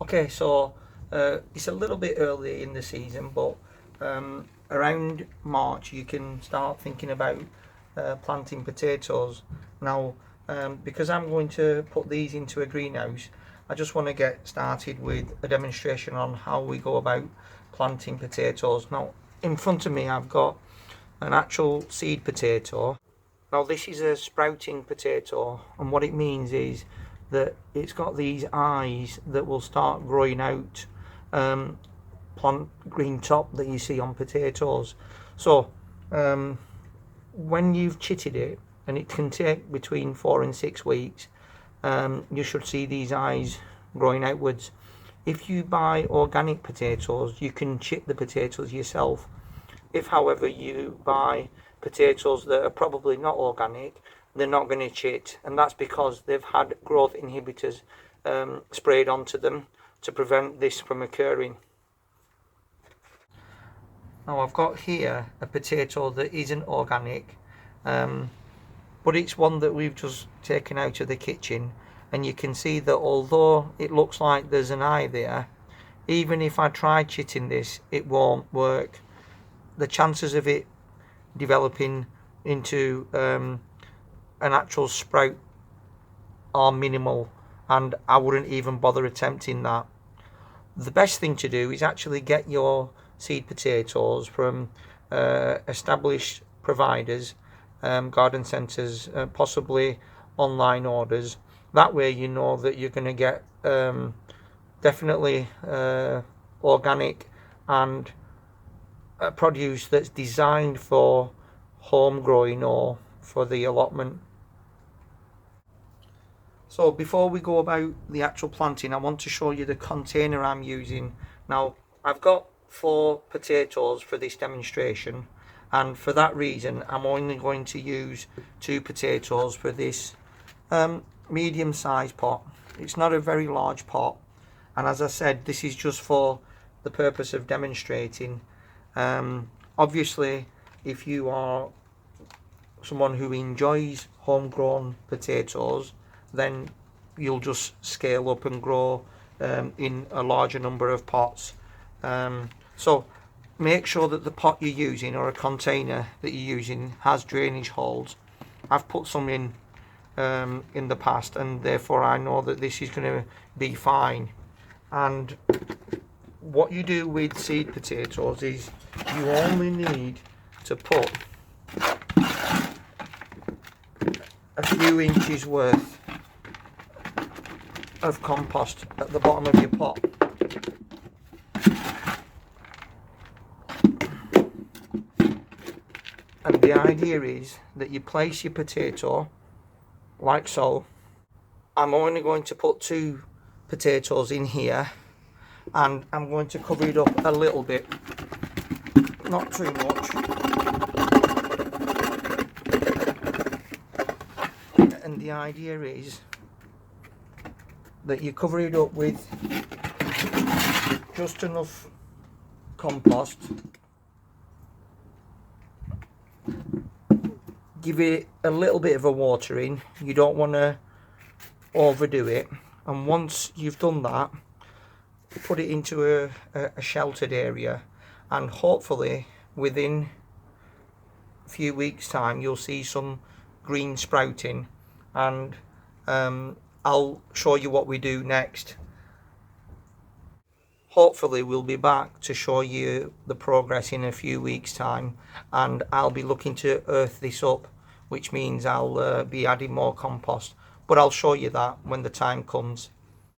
Okay, so it's a little bit early in the season, but around March you can start thinking about planting potatoes. Now, because I'm going to put these into a greenhouse, I just want to get started with a demonstration on how we go about planting potatoes. Now, in front of me I've got an actual seed potato. Now this is a sprouting potato, and what it means is that it's got these eyes that will start growing out plant green top that you see on potatoes. So when you've chitted it, and it can take between 4 and 6 weeks, you should see these eyes growing outwards. If you buy organic potatoes, you can chit the potatoes yourself. If, however, you buy potatoes that are probably not organic, they're not going to chit, and that's because they've had growth inhibitors sprayed onto them to prevent this from occurring. Now I've got here a potato that isn't organic, but it's one that we've just taken out of the kitchen, and you can see that although it looks like there's an eye there, even if I try chitting this, it won't work. The chances of it developing into an actual sprout are minimal, and I wouldn't even bother attempting that. The best thing to do is actually get your seed potatoes from established providers, garden centres, possibly online orders. That way you know that you're going to get definitely organic and produce that's designed for home growing or for the allotment. So before we go about the actual planting, I want to show you the container I'm using. Now I've got 4 potatoes for this demonstration, and for that reason I'm only going to use 2 potatoes for this medium sized pot. It's not a very large pot, and as I said, this is just for the purpose of demonstrating. Obviously, if you are someone who enjoys homegrown potatoes, then you'll just scale up and grow in a larger number of pots. So make sure that the pot you're using, or a container that you're using, has drainage holes. I've put some in the past, and therefore I know that this is going to be fine. And what you do with seed potatoes is you only need to put a few inches worth of compost at the bottom of your pot. And the idea is that you place your potato like so. I'm only going to put 2 potatoes in here, and I'm going to cover it up a little bit, not too much. And the idea is that you cover it up with just enough compost. Give it a little bit of a watering. You don't want to overdo it. And once you've done that, put it into a sheltered area, and hopefully within a few weeks time you'll see some green sprouting, and I'll show you what we do next. Hopefully we'll be back to show you the progress in a few weeks time, and I'll be looking to earth this up, which means I'll be adding more compost, but I'll show you that when the time comes.